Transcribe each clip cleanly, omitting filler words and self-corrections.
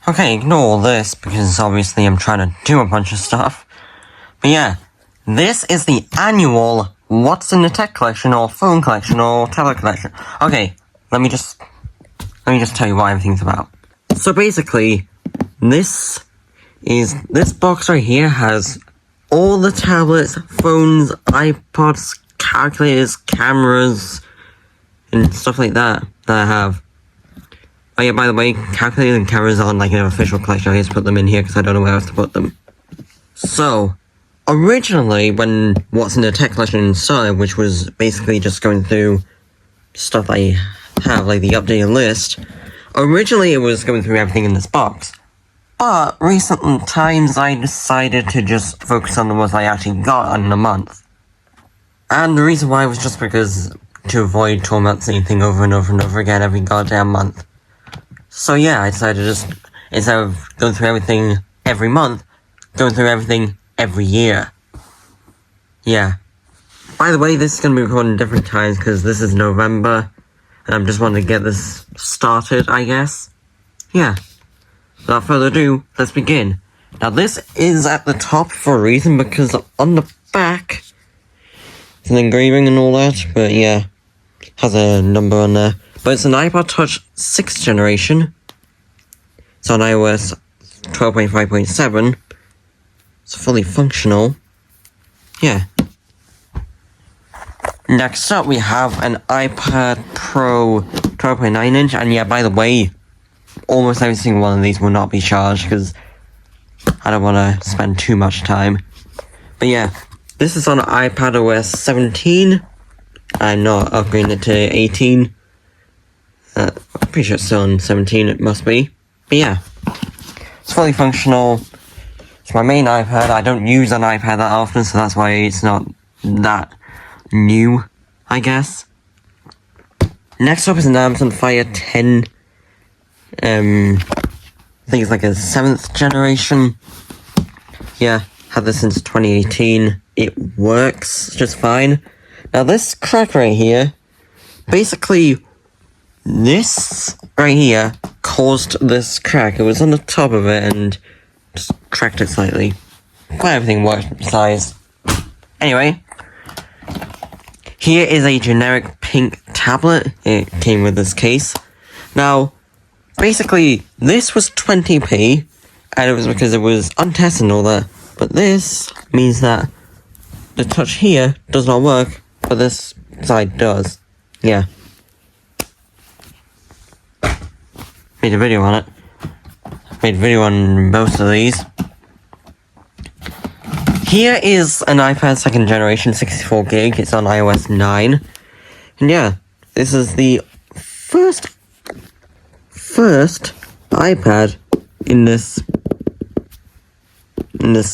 Okay, ignore all this, because obviously I'm trying to do a bunch of stuff. But yeah, this is the annual What's in the Tech collection, or phone collection, or tablet collection. Okay, let me just tell you what everything's about. So basically, this box right here has all the tablets, phones, iPods, calculators, cameras, and stuff like that I have. Oh yeah, by the way, calculators and cameras aren't like an official collection. I just put them in here because I don't know where else to put them. So, originally, when What's in the Tech collection started, which was basically just going through stuff I have, like the updated list, originally it was going through everything in this box. But recent times I decided to just focus on the ones I actually got in a month. And the reason why was just because to avoid talking about the same thing over and over and over again every goddamn month. So yeah, I decided to just, instead of going through everything every month, going through everything every year. Yeah. By the way, this is going to be recorded in different times because this is November, and I'm just wanting to get this started, I guess. Yeah. Without further ado, let's begin. Now this is at the top for a reason, because on the back, it's an engraving and all that, but yeah, has a number on there. But it's an iPod Touch 6th generation. It's on iOS 12.5.7. It's fully functional. Yeah. Next up, we have an iPad Pro 12.9 inch. And yeah, by the way, almost every single one of these will not be charged because I don't want to spend too much time. But yeah, this is on iPadOS 17. I'm not upgrading it to 18. I'm pretty sure it's still on 17, it must be. But yeah, it's fully functional. It's my main iPad. I don't use an iPad that often, so that's why it's not that new, I guess. Next up is an Amazon Fire 10. I think it's like a 7th generation. Yeah, had this since 2018. It works just fine. Now this crack right here, basically, this right here caused this crack. It was on the top of it and just cracked it slightly. But everything worked besides. Anyway, here is a generic pink tablet. It came with this case. Now, basically, this was 20p, and it was because it was untested and all that. But this means that the touch here does not work, but this side does. Yeah. Made a video on it. Made a video on most of these. Here is an iPad 2nd generation, 64 gig. It's on iOS 9. And yeah, this is the first iPad in this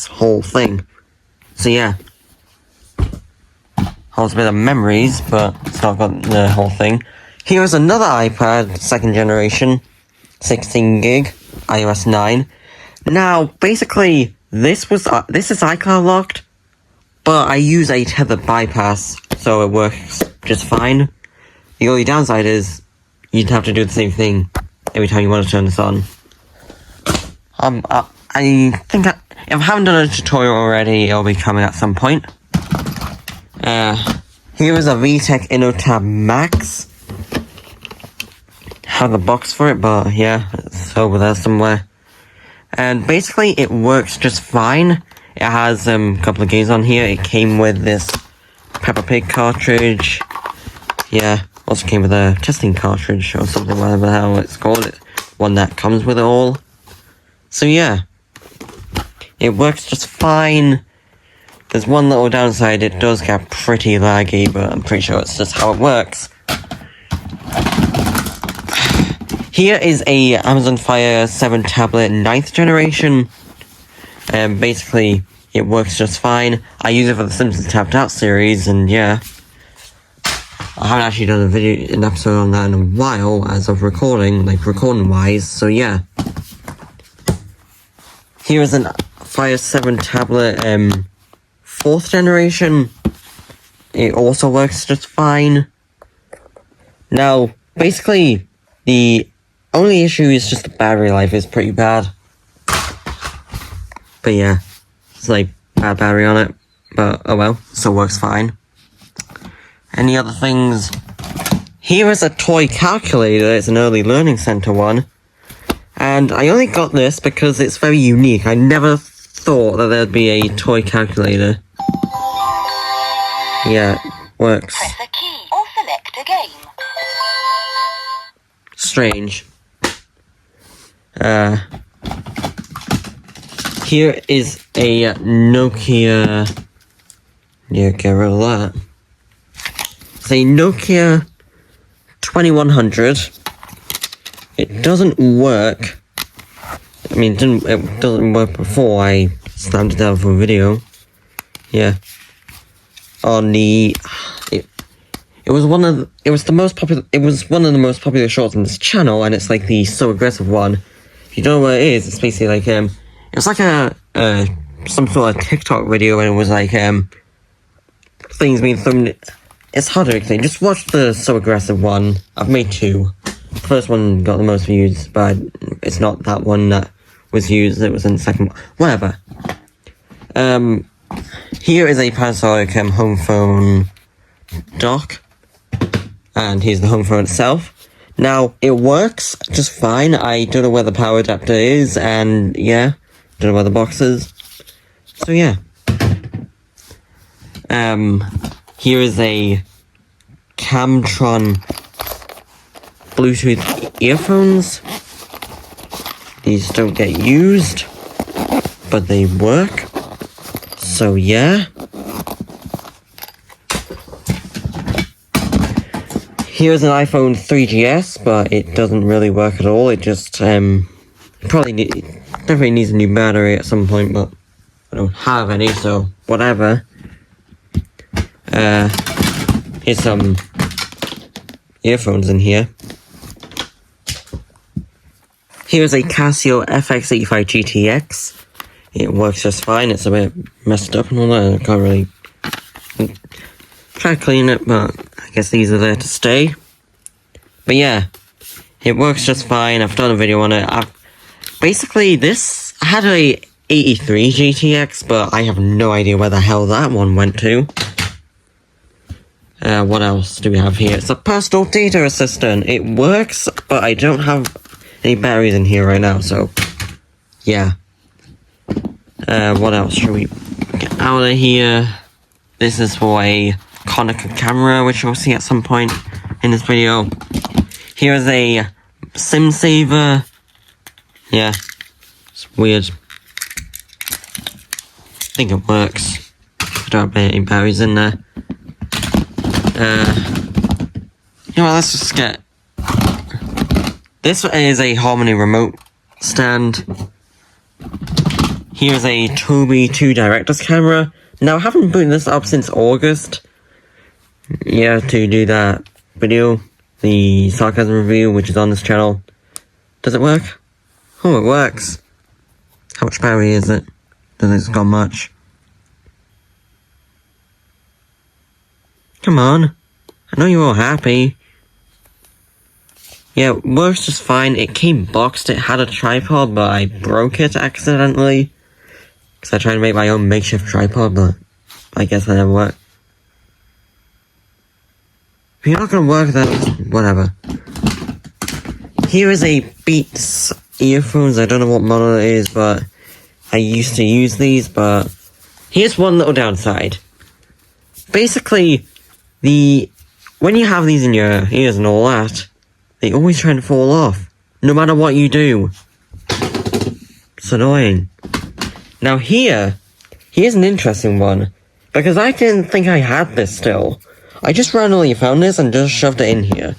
whole thing. So yeah. Holds a bit of memories, but it's not got the whole thing. Here is another iPad, 2nd generation, 16 gig, iOS 9. Now, basically, this is iCloud locked, but I use a tethered bypass, so it works just fine. The only downside is you'd have to do the same thing every time you want to turn this on. I think if I haven't done a tutorial already, it'll be coming at some point. Here is a VTech InnoTab Max. Have the box for it, but yeah, it's over there somewhere. And basically, it works just fine. It has a couple of games on here. It came with this Peppa Pig cartridge. Yeah, also came with a testing cartridge or something, whatever the hell it's called. It one that comes with it all. So yeah, it works just fine. There's one little downside, it does get pretty laggy, but I'm pretty sure it's just how it works. Here is a Amazon Fire 7 tablet 9th generation. Basically, it works just fine. I use it for the Simpsons Tapped Out series, and yeah. I haven't actually done an episode on that in a while, as of recording, like recording-wise, so yeah. Here is a Fire 7 tablet, 4th generation. It also works just fine. Now, basically, the only issue is just the battery life is pretty bad. But yeah, it's like bad battery on it. But oh well, still works fine. Any other things? Here is a toy calculator. It's an early learning center one. And I only got this because it's very unique. I never thought that there'd be a toy calculator. Yeah, works. Press a key or select a game. Strange. Here is a Nokia. Yeah, get rid of that. It's a Nokia 2100. It doesn't work. I mean, it doesn't work before I slammed it down for a video. Yeah. On the, it was one of the most popular shorts on this channel, and it's like the So Aggressive one. If you don't know what it is, it's basically like it was like some sort of TikTok video, and it was like things being thrown. It's hard to explain. Just watch the So Aggressive one. I've made two. The first one got the most views, but it's not that one that was used. It was in the second one. Whatever. Here is a Panasonic home phone dock, and here's the home phone itself. Now, it works just fine. I don't know where the power adapter is, and yeah, don't know where the box is. So yeah. Here is a Camtron Bluetooth earphones. These don't get used, but they work. So yeah. Here's an iPhone 3GS, but it doesn't really work at all. It just definitely needs a new battery at some point, but I don't have any, so whatever. Here's some earphones in here. Here's a Casio FX85 GTX. It works just fine. It's a bit messed up and all that. I can't really try to clean it, but I guess these are there to stay. But yeah, it works just fine. I've done a video on it. Basically, I had a 83 GTX, but I have no idea where the hell that one went to. What else do we have here? It's a personal data assistant. It works, but I don't have any batteries in here right now, so yeah. What else should we get out of here? This is for a Konica camera, which you'll see at some point in this video. Here's a SIM saver. Yeah, it's weird. I think it works. I don't have any batteries in there. You know what, let's just get... This is a Harmony remote stand. Here's a Tobii 2 Director's camera. Now, I haven't booted this up since August. Yeah, to do that video. The sarcasm review, which is on this channel. Does it work? Oh, it works. How much battery is it? Doesn't it's got much. Come on. I know you're all happy. Yeah, it works just fine. It came boxed. It had a tripod, but I broke it accidentally. Because I tried to make my own makeshift tripod, but I guess that never worked. If you're not gonna work, then whatever. Here is a Beats earphones. I don't know what model it is, but I used to use these, but here's one little downside. Basically, when you have these in your ears and all that, they always try to fall off, no matter what you do. It's annoying. Now here's an interesting one, because I didn't think I had this still. I just randomly found this and just shoved it in here.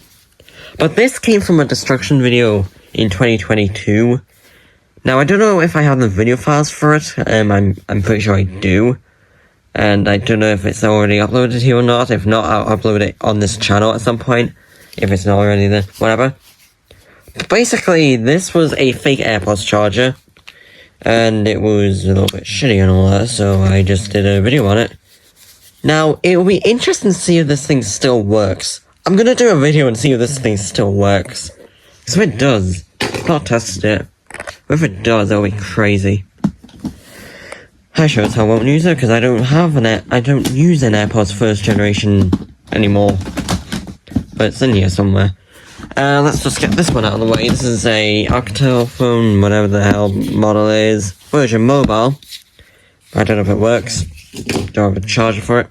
But this came from a destruction video in 2022. Now I don't know if I have the video files for it, I'm pretty sure I do. And I don't know if it's already uploaded here or not. If not, I'll upload it on this channel at some point. If it's not already there, whatever. But basically, this was a fake AirPods charger. And it was a little bit shitty and all that, so I just did a video on it. Now, it will be interesting to see if this thing still works. I'm gonna do a video and see if this thing still works. So if it does, I've not tested it, but if it does, that'll be crazy. I sure as hell won't use it because I don't use an AirPods first generation anymore. But it's in here somewhere. Let's just get this one out of the way. This is a Alcatel phone, whatever the hell model is. Version mobile. I don't know if it works. Don't have a charger for it.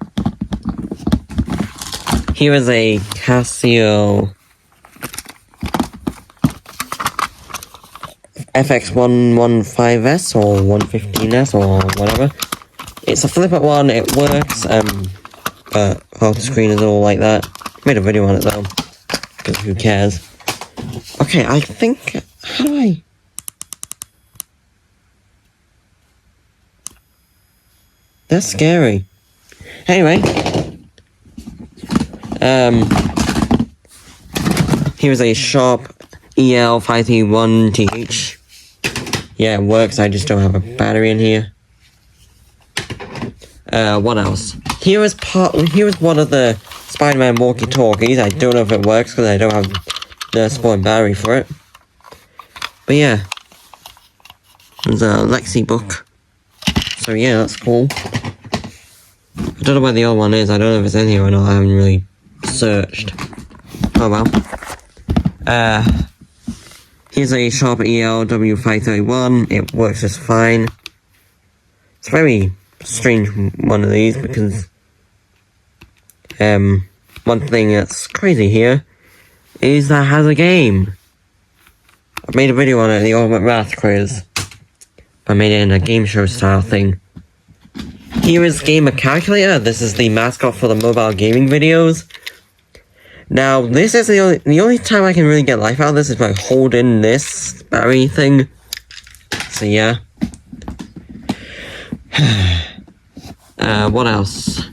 Here is a Casio FX115S or 115S or whatever. It's a flip up one, it works, but half the screen is all like that. Made a video on it though, because who cares. Okay, I think, how do I... That's scary. Anyway. Here's a Sharp EL531TH. Yeah, it works, I just don't have a battery in here. What else? Here is one of the Spider-Man walkie-talkies. I don't know if it works because I don't have the supporting battery for it. But yeah. There's a Lexi book. So yeah, that's cool. I don't know where the other one is. I don't know if it's in here or not. I haven't really searched. Oh well. Here's a Sharp ELW531. It works just fine. It's a very strange one of these because one thing that's crazy here is that it has a game. I made a video on it, the Ultimate Math Quiz. I made it in a game show style thing. Here is Gamer Calculator. This is the mascot for the mobile gaming videos. Now, this is the only time I can really get life out of this is by holding this battery thing. So yeah. What else?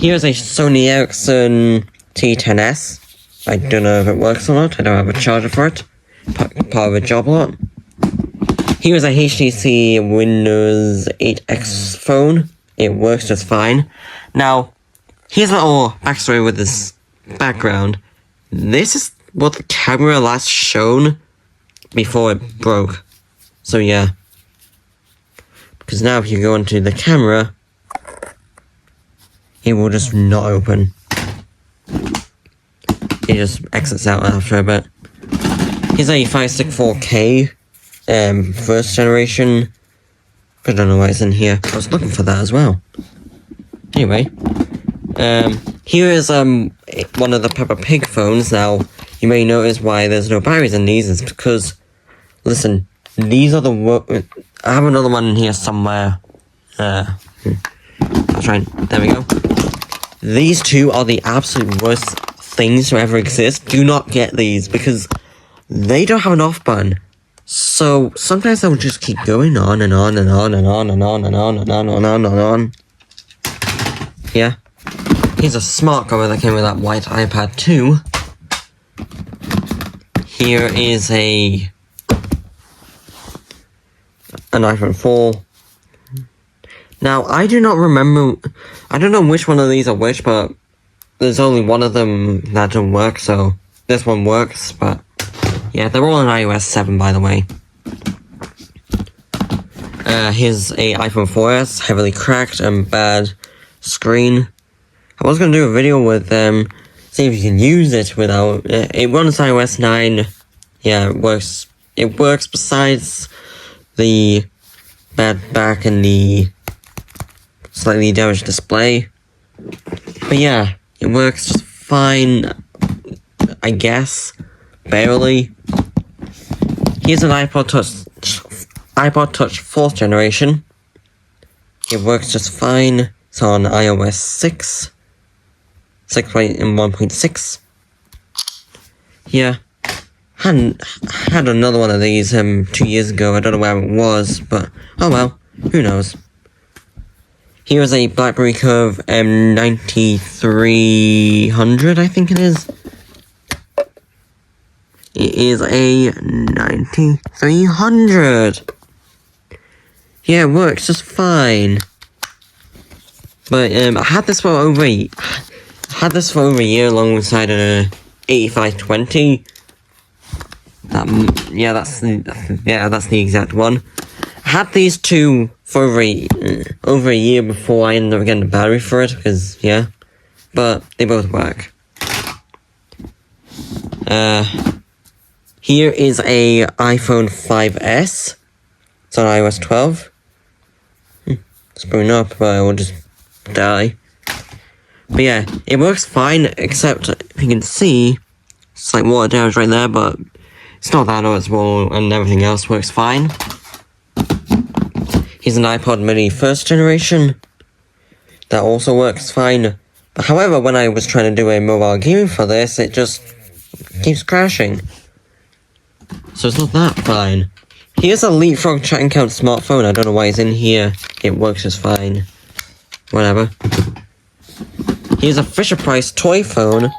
Here's a Sony Ericsson T10S. I don't know if it works or not. I don't have a charger for it. Part of a job lot. Here's a HTC Windows 8X phone. It works just fine. Now, here's a little backstory with this background. This is what the camera last shown before it broke. So yeah. Because now if you go into the camera, it will just not open. It just exits out after a bit. Here's a 564K first generation. I don't know why it's in here. I was looking for that as well. Anyway. Here is one of the Peppa Pig phones. Now, you may notice why there's no batteries in these. It's because, listen, these are the I have another one in here somewhere. I'll try and, there we go. These two are the absolute worst things to ever exist. Do not get these because they don't have an off button. So sometimes they'll just keep going on and on and on and on and on and on and on and on and on. Yeah. Here's a smart cover that came with that white iPad 2. Here is an iPhone 4. Now, I do not remember, I don't know which one of these are which, but there's only one of them that don't work, so this one works, but yeah, they're all on iOS 7, by the way. Here's a iPhone 4S, heavily cracked and bad screen. I was going to do a video with see if you can use it without, it runs iOS 9, yeah, it works besides the bad back and the slightly damaged display. But yeah, it works just fine, I guess, barely. Here's an iPod Touch 4th generation. It works just fine. It's on iOS 6.1.6. Yeah. Had another one of these 2 years ago. I don't know where it was, but oh well, who knows. Here is a BlackBerry Curve M9300, I think it is. It is a 9300. Yeah, it works just fine. But I had this for over a year alongside an 8520. That's the exact one. I had these two for over a year before I ended up getting the battery for it, because, yeah. But they both work. Here is a iPhone 5S. It's on iOS 12. It's booting up, but it will just die. But yeah, it works fine, except if you can see, it's like water damage right there, but it's not that noticeable, and everything else works fine. Here's an iPod mini first generation. That also works fine. But however, when I was trying to do a mobile game for this, it just keeps crashing. So it's not that fine. Here's a Leapfrog chat and count smartphone. I don't know why it's in here. It works just fine. Whatever. Here's a Fisher-Price toy phone.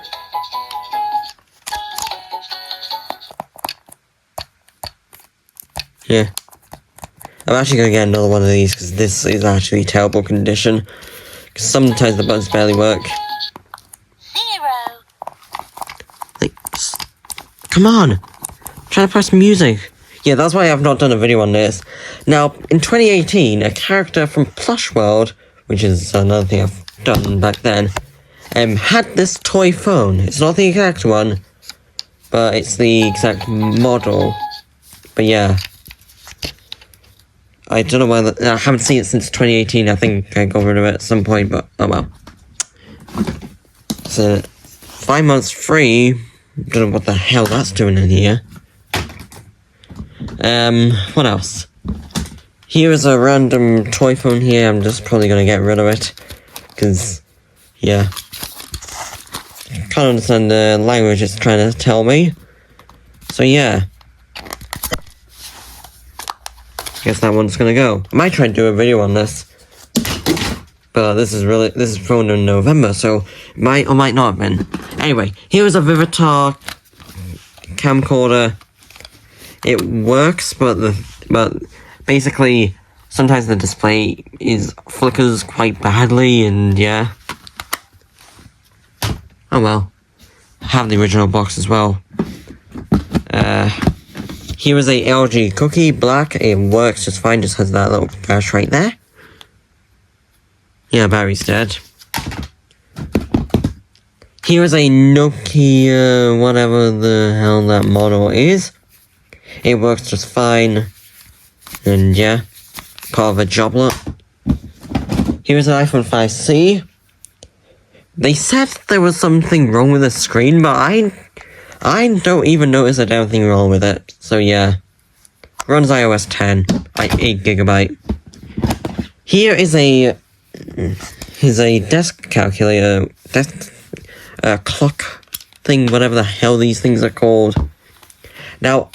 Yeah. I'm actually gonna get another one of these because this is actually terrible condition. Because sometimes the buttons barely work. 0. Like, come on! I'm trying to press music. Yeah, that's why I've not done a video on this. Now, in 2018, a character from Plush World, which is another thing I've done back then, had this toy phone. It's not the exact one, but it's the exact model. But yeah. I don't know whether... I haven't seen it since 2018. I think I got rid of it at some point, but oh well. So, 5 months free. Don't know what the hell that's doing in here. What else? Here is a random toy phone here. I'm just probably gonna get rid of it. Because, yeah. Can't understand the language it's trying to tell me. So, yeah. I guess that one's gonna go. I might try and do a video on this. But this is filmed in November, so it might or might not have been. Anyway, here is a Vivitar camcorder. It works, but basically sometimes the display flickers quite badly, and yeah. Oh well. I have the original box as well. Here is a LG Cookie Black. It works just fine, just has that little gash right there. Yeah, battery's dead. Here is a Nokia, whatever the hell that model is. It works just fine. And yeah, part of a joblet. Here is an iPhone 5C. They said there was something wrong with the screen, but I don't even notice a damn thing wrong with it. So yeah. Runs iOS 10. 8GB. Here is a desk calculator, clock thing, whatever the hell these things are called. Now,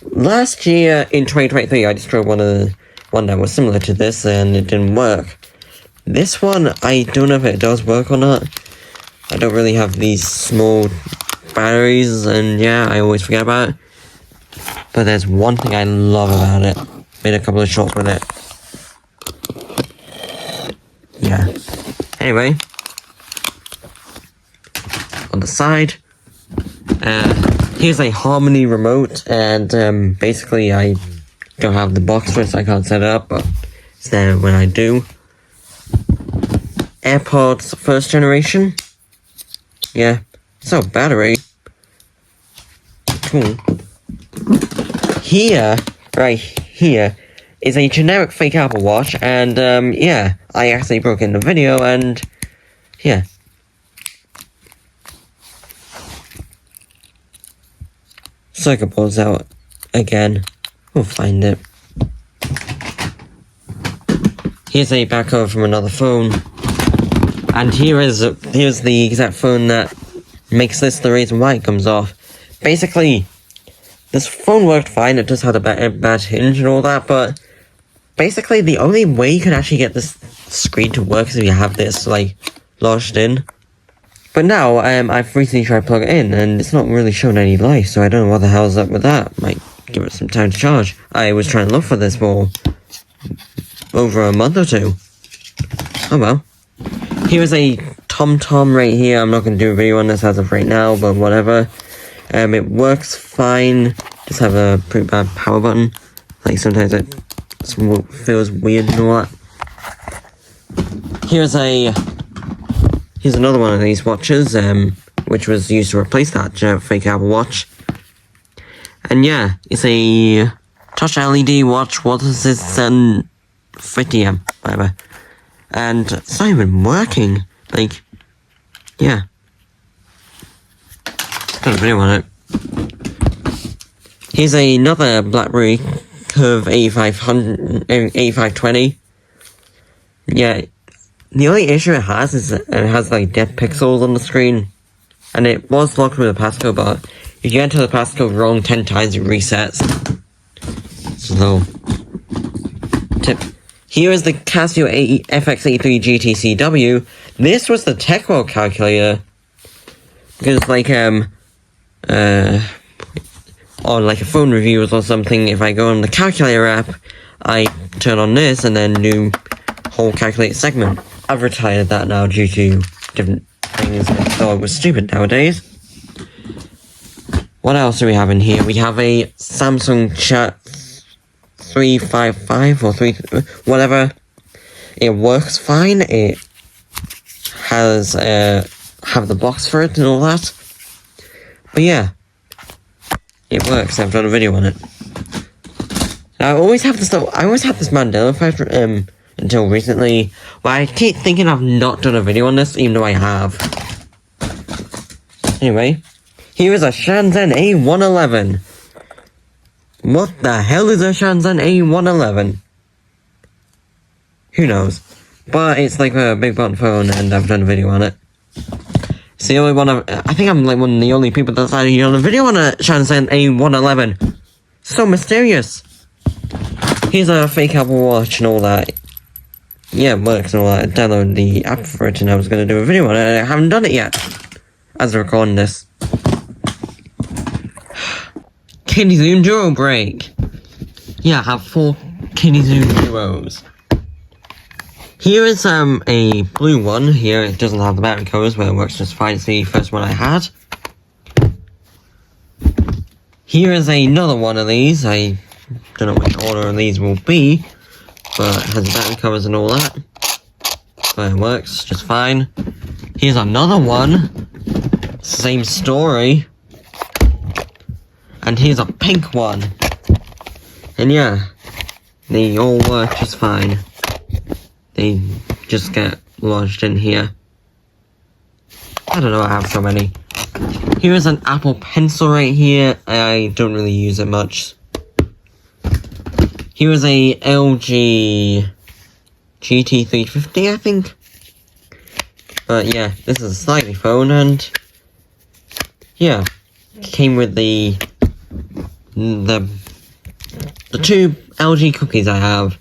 last year in 2023, I just drove one that was similar to this, and it didn't work. This one, I don't know if it does work or not. I don't really have these small batteries, and yeah, I always forget about it. But there's one thing I love about it. Made a couple of shots with it. Yeah. Anyway. On the side. Here's a Harmony remote, and basically I don't have the box for it, so I can't set it up, but it's there when I do. AirPods first generation. Yeah. So, battery. Cool. Here, right here, is a generic fake Apple Watch, and yeah, I actually broke in the video, and yeah. Circuit board's out again. We'll find it. Here's a back cover from another phone, and here's the exact phone that makes this the reason why it comes off. Basically, this phone worked fine. It just had a bad hinge and all that, but basically the only way you can actually get this screen to work is if you have this like lodged in. But now I've recently tried to plug it in, and it's not really showing any light, so I don't know what the hell's up with that. Might give it some time to charge. I was trying to look for this for over a month or two. Oh well. Here is a TomTom right here. I'm not going to do a video on this as of right now, but whatever. It works fine. Just have a pretty bad power button. Like sometimes it feels weird and all that. Here's another one of these watches, which was used to replace that fake Apple Watch. And yeah, it's a touch LED watch. What is this? 50M, whatever. And it's not even working. Like, yeah. Got a video on it. Here's another BlackBerry Curve 8520. Yeah, the only issue it has is that it has like dead pixels on the screen. And it was locked with a passcode, but if you enter the passcode wrong 10 times, it resets. So, tip. Here is the Casio FX83 GTCW. This was the TechWorld calculator. Because like, on like a phone reviews or something, if I go on the calculator app, I turn on this and then do whole calculate segment. I've retired that now due to different things. I thought it was stupid nowadays. What else do we have in here? We have a Samsung Chat 355 or 3, whatever. It works fine. It has have the box for it and all that. But yeah, it works. I've done a video on it. I always have this Mandela effect until recently, where I keep thinking I've not done a video on this, even though I have. Anyway, here is a Shenzhen A111. What the hell is a Shenzhen A111? Who knows? But it's like a big button phone, and I've done a video on it. It's the only one I think I'm like one of the only people that's actually done a video on a Shenzhen A111. So mysterious. Here's a fake Apple Watch and all that. Yeah, it works and all that. I downloaded the app for it and I was going to do a video on it and I haven't done it yet. As I'm recording this. Kidney Zoom Duo Break. Yeah, I have 4 Kidney Zoom Duos. Here is a blue one. Here it doesn't have the battery covers, but it works just fine. It's the first one I had. Here is another one of these. I don't know which order of these will be, but it has the battery covers and all that. But it works just fine. Here's another one. Same story. And here's a pink one. And yeah, they all work just fine. They just get lodged in here. I don't know, I have so many. Here is an Apple Pencil right here. I don't really use it much. Here is a LG GT350, I think. But yeah, this is a slidey phone, and yeah, came with the 2 LG cookies I have.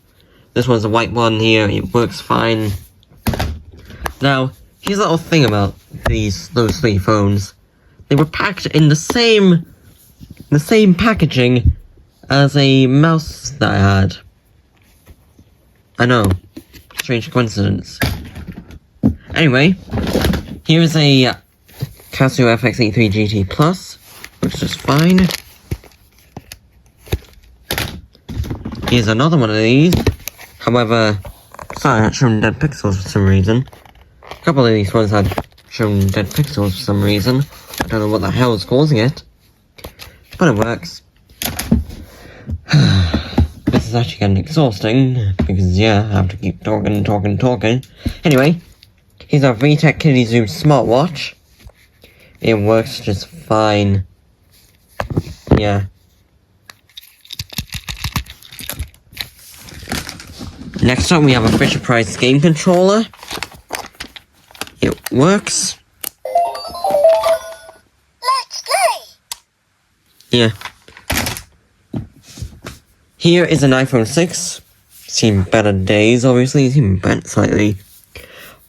This one's a white one here. It works fine. Now, here's a little thing about those 3 phones. They were packed in the same packaging as a mouse that I had. I know, strange coincidence. Anyway, here is a Casio FX83 GT Plus, works just fine. Here's another one of these. However, sorry, it's showing dead pixels for some reason. A couple of these ones had shown dead pixels for some reason. I don't know what the hell is causing it. But it works. This is actually getting exhausting, because yeah, I have to keep talking. Anyway, here's our VTech Kidney Zoom smartwatch. It works just fine. Yeah. Next up, we have a Fisher Price game controller. It works. Let's play. Yeah. Here is an iPhone 6. Seen better days, obviously. It's even bent slightly.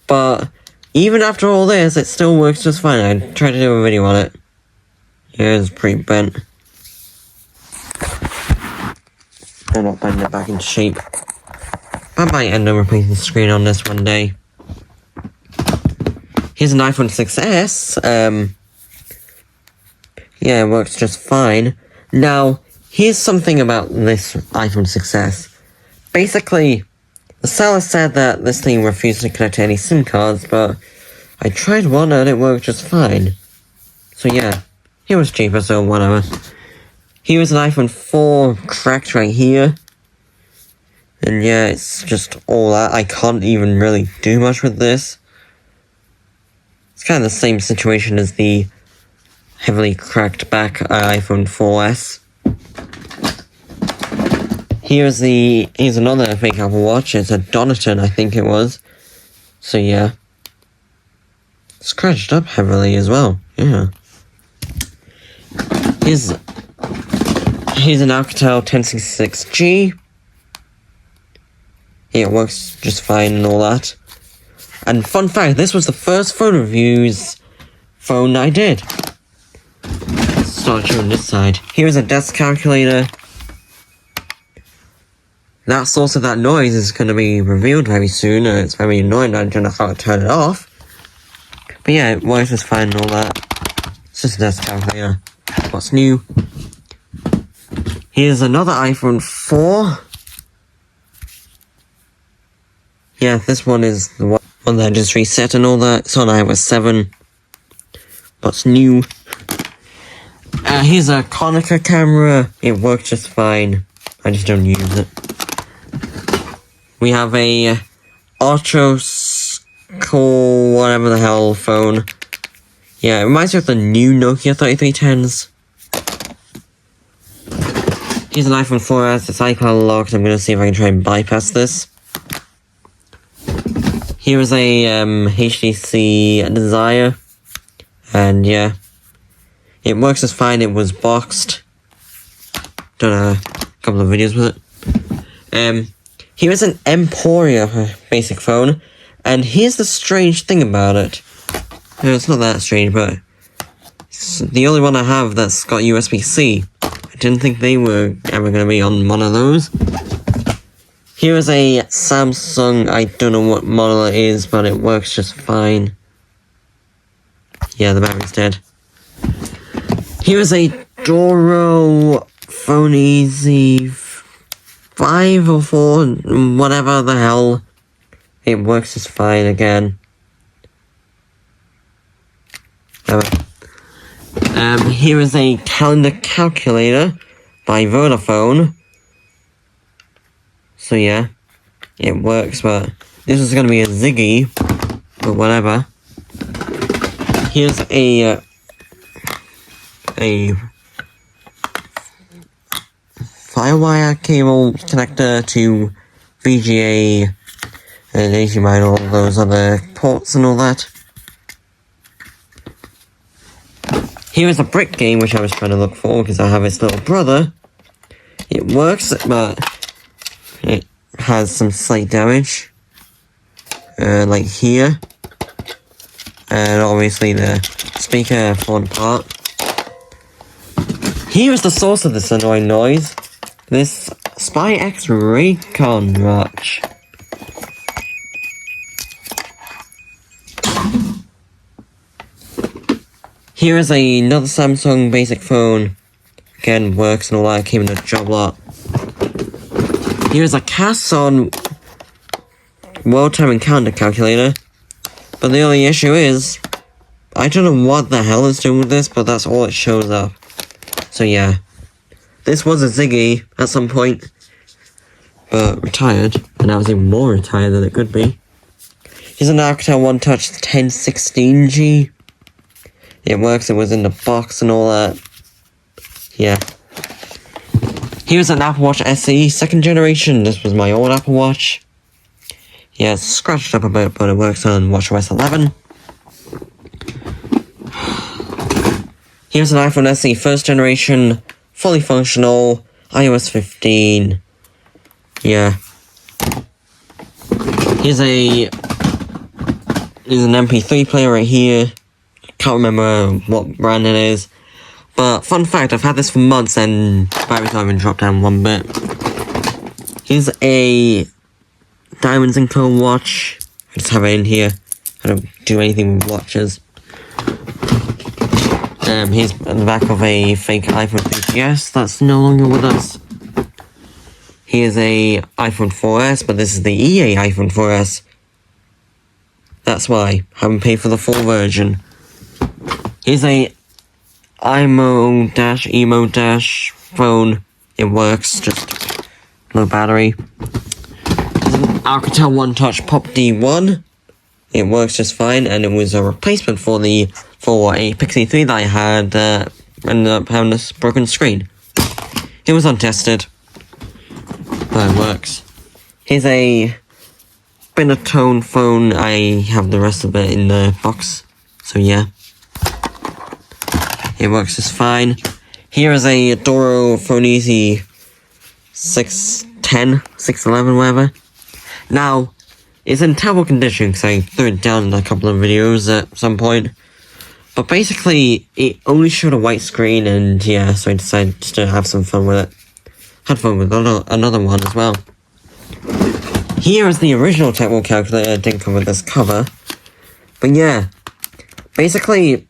But even after all this, it still works just fine. I tried to do a video on it. Yeah, it's pretty bent. I'm not bending it back into shape. I might end up replacing the screen on this one day. Here's an iPhone 6S. Yeah, it works just fine. Now, here's something about this iPhone 6S. Basically, the seller said that this thing refused to connect to any SIM cards, but I tried one and it worked just fine. So yeah, it was cheaper, so whatever. Here is an iPhone 4 cracked right here. And yeah, it's just all that. I can't even really do much with this. It's kind of the same situation as the heavily cracked back iPhone 4S. Here's another fake Apple Watch. It's a Donaton, I think it was. So yeah. Scratched up heavily as well. Yeah. Here's an Alcatel 1066G. Yeah, it works just fine and all that. And fun fact, this was the first phone reviews phone I did. Let's start showing this side. Here's a desk calculator. That source of that noise is going to be revealed very soon. It's very annoying. I don't know how to turn it off. But yeah, it works just fine and all that. It's just a desk calculator. What's new? Here's another iPhone 4. Yeah, this one is the one that I just reset and all that. It's on iOS 7. What's new? Here's a Konica camera. It works just fine. I just don't use it. We have a Archoscore, whatever the hell phone. Yeah, it reminds me of the new Nokia 3310s. Here's an iPhone 4S. It's iCloud locked. I'm gonna see if I can try and bypass this. Here is a HTC Desire. And yeah. It works just fine. It was boxed. Done a couple of videos with it. Here is an Emporia basic phone. And here's the strange thing about it. It's not that strange, but it's the only one I have that's got USB-C. I didn't think they were ever going to be on one of those. Here is a Samsung, I don't know what model it is, but it works just fine. Yeah, the battery's dead. Here is a Doro Phone Easy 5 or 4, whatever the hell. It works just fine again. Here is a calendar calculator by Vodafone. So yeah, it works, but this is gonna be a Ziggy, but whatever. Here's a Firewire cable connector to VGA and HDMI and all those other ports and all that. Here is a brick game which I was trying to look for because I have its little brother. It works, but it has some slight damage. Like here. And obviously the speaker falling apart. Here is the source of this annoying noise. This Spy X Raycon watch. Here is another Samsung basic phone. Again, works and all that. Came in a job lot. Here's a Casson world time and calendar calculator. But the only issue is, I don't know what the hell it's doing with this, but that's all it shows up. So yeah. This was a Ziggy at some point, but retired, and I was even more retired than it could be. Here's an Alcatel One Touch 1016G. It works, it was in the box and all that. Yeah. Here's an Apple Watch SE, 2nd generation. This was my old Apple Watch. Yeah, it's scratched up a bit, but it works on WatchOS 11. Here's an iPhone SE, 1st generation, fully functional, iOS 15. Yeah. Here's an MP3 player right here. Can't remember what brand it is. But fun fact, I've had this for months and battery's not even dropped down one bit. Here's a Diamonds & Co. watch. I just have it in here. I gonna do anything with watches. Here's the back of a fake iPhone 3GS that's no longer with us. Here's a iPhone 4S, but this is the EA iPhone 4S. That's why. Haven't paid for the full version. Here's a emo phone. It works, just no battery. There's an Alcatel One Touch Pop D1. It works just fine, and it was a replacement for a Pixie 3 that I had, ended up having this broken screen. It was untested, but it works. Here's a Binatone phone. I have the rest of it in the box, so yeah. It works just fine. Here is a Doro Phone Easy 610, 611, whatever. Now, it's in terrible condition because I threw it down in a couple of videos at some point. But basically, it only showed a white screen, and yeah, so I decided to have some fun with it. Had fun with another one as well. Here is the original TechWorld calculator. It didn't come with this cover. But yeah, basically,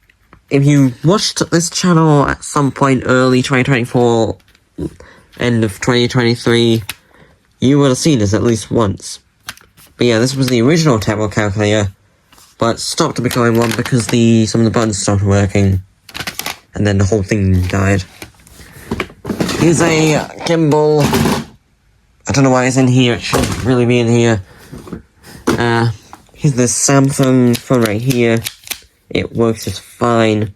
if you watched this channel at some point early 2024, end of 2023, you would have seen this at least once. But yeah, this was the original TechWorld calculator, but stopped becoming one because some of the buttons stopped working, and then the whole thing died. Here's a gimbal. I don't know why it's in here, it shouldn't really be in here. Here's this Samsung phone right here. It works just fine.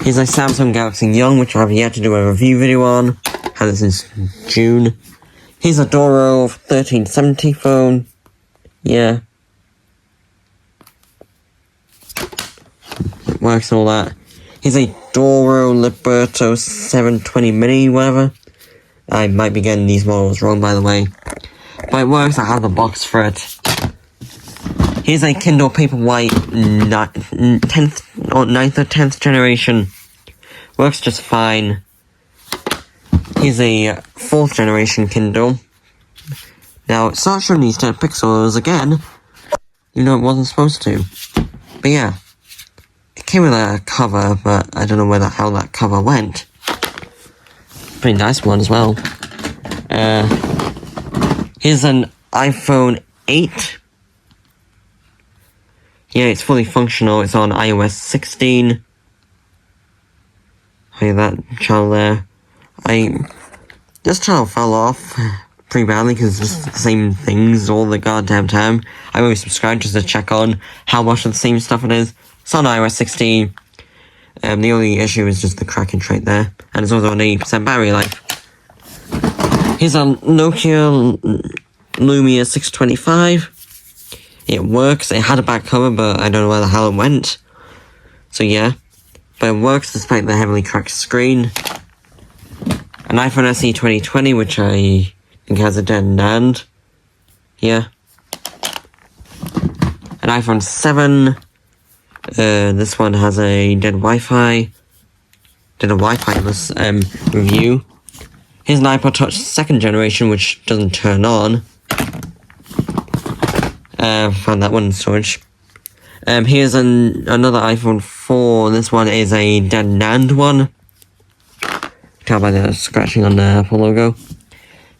Here's a Samsung Galaxy Young, which I've yet to do a review video on. Had it since June. Here's a Doro 1370 phone. Yeah. It works and all that. Here's a Doro Liberto 720 Mini, whatever. I might be getting these models wrong, by the way. But it works, I have the box for it. Here's a Kindle Paperwhite 9th or 9th or 10th generation. Works just fine. Here's a 4th generation Kindle. Now, it's not showing these 10 pixels again. You know it wasn't supposed to. But yeah. It came with a cover, but I don't know how that cover went. Pretty nice one as well. Here's an iPhone 8. Yeah, it's fully functional. It's on iOS 16. Hey, that channel there. This channel fell off pretty badly because it's just the same things all the goddamn time. I always subscribe just to check on how much of the same stuff it is. It's on iOS 16. The only issue is just the cracking trait there. And it's also an 80% battery life. Here's a Nokia Lumia 625. It works. It had a back cover, but I don't know where the hell it went. So yeah. But it works despite the heavily cracked screen. An iPhone SE 2020, which I think has a dead NAND. Yeah. An iPhone 7. This one has a dead Wi-Fi. Did a Wi-Fi-less review. Here's an iPod Touch 2nd generation, which doesn't turn on. Found that one in storage. Here's another iPhone 4. This one is a dead NAND one. Tell by the scratching on the Apple logo.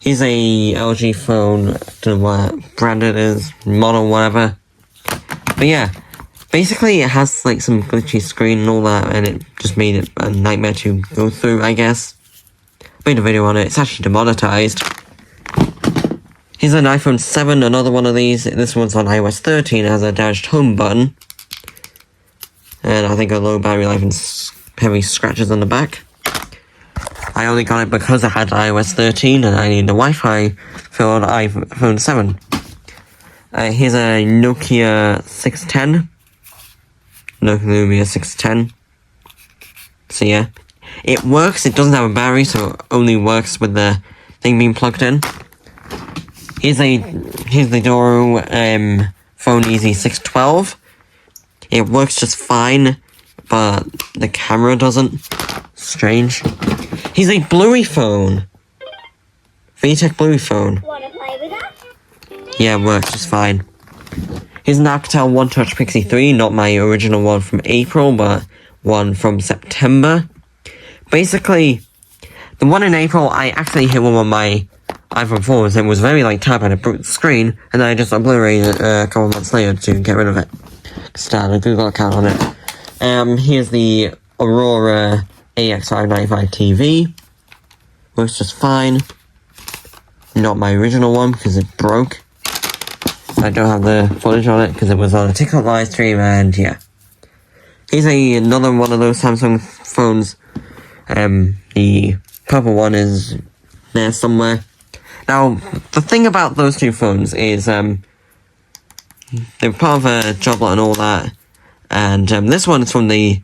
Here's a LG phone. Don't know what brand it is, model, whatever. But yeah, basically it has like some glitchy screen and all that, and it just made it a nightmare to go through, I guess. Made a video on it. It's actually demonetized. Here's an iPhone 7, another one of these. This one's on iOS 13. It has a dashed home button. And I think a low battery life and heavy scratches on the back. I only got it because I had iOS 13 and I needed a Wi-Fi for an iPhone 7. Here's a Nokia 610. Nokia Lumia 610. So yeah. It works, it doesn't have a battery, so it only works with the thing being plugged in. Here's the Doro Phone Easy 612. It works just fine, but the camera doesn't. Strange. Here's a Bluey phone. VTech Bluey phone. Wanna play with us? Yeah, it works just fine. Here's an Alcatel One Touch Pixie 3, not my original one from April, but one from September. Basically, the one in April, I actually hit one on my iPhone 4, and it was very like tap and it broke the screen, and then I just obliterated it a couple months later to get rid of it. Start a Google account on it. Here's the Aurora AX595 TV. Works just fine. Not my original one because it broke. I don't have the footage on it because it was on a TikTok live stream, and yeah. Here's another one of those Samsung phones. The purple one is there somewhere. Now, the thing about those two phones is, they're part of a job lot and all that, and, this one is from the,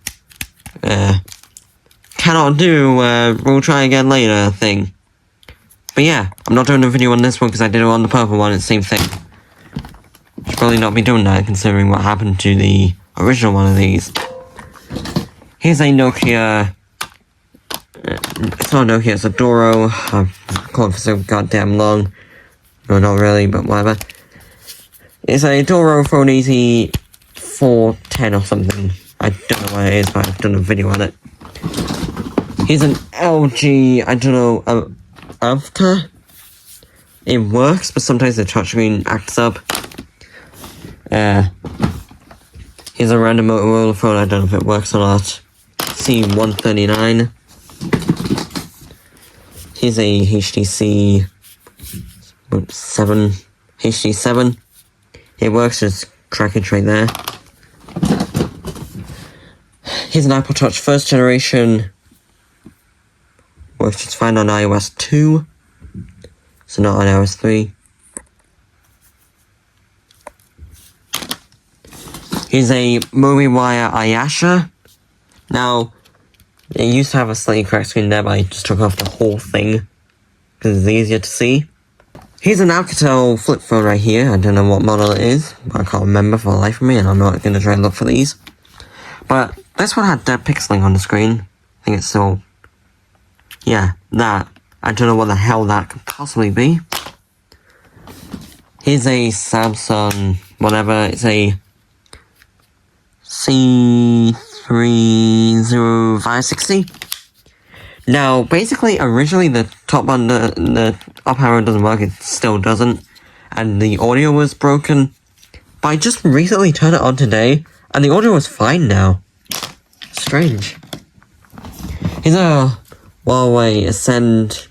cannot do, we'll try again later thing. But yeah, I'm not doing a video on this one because I did it on the purple one, it's the same thing. Should probably not be doing that considering what happened to the original one of these. Here's a Nokia, it's not Nokia, it's a Doro. I've called it for so goddamn long. No, not really, but whatever. It's a Doro Phone Easy 410 or something. I don't know what it is, but I've done a video on it. Here's an LG, I don't know, Avatar. It works, but sometimes the touchscreen acts up. Here's a random Motorola phone, I don't know if it works or not. C139. Here's a HTC 7, HD7. It works, just trackage right there. Here's an Apple Touch first generation. Works just fine on iOS 2. So not on iOS 3. Here's a MobiWire Ayasha. Now, it used to have a slightly cracked screen there, but I just took off the whole thing because it's easier to see. Here's an Alcatel flip phone right here. I don't know what model it is, but I can't remember for the life of me, and I'm not going to try and look for these. But this one had dead pixeling on the screen. I think it's still... yeah, that. I don't know what the hell that could possibly be. Here's a Samsung, whatever, it's a C30560. Now, basically, originally the top one, the up arrow doesn't work, it still doesn't, and the audio was broken. But I just recently turned it on today, and the audio was fine now. Strange. Here's a Huawei Ascend.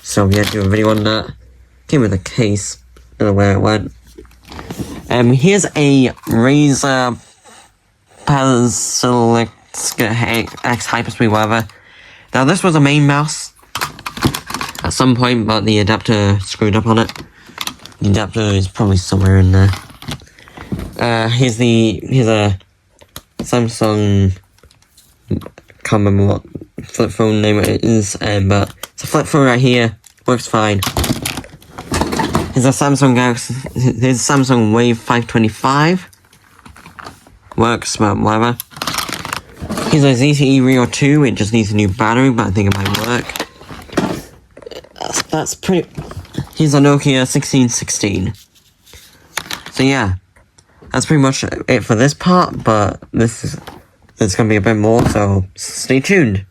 So yeah, do a video on that. Came with a case. Don't know where it went. Here's a Razer Pasilic X Hyperspeed, whatever. Now this was a main mouse at some point, but the adapter screwed up on it. The adapter is probably somewhere in there. Here's a Samsung, can't remember what flip phone name it is, but it's a flip phone right here, works fine. Here's a Samsung Galaxy, here's a Samsung Wave 525, works, but whatever. Here's a ZTE Rio 2, it just needs a new battery, but I think it might work. That's pretty... Here's a Nokia 1616. So yeah, that's pretty much it for this part, but there's gonna be a bit more, so stay tuned.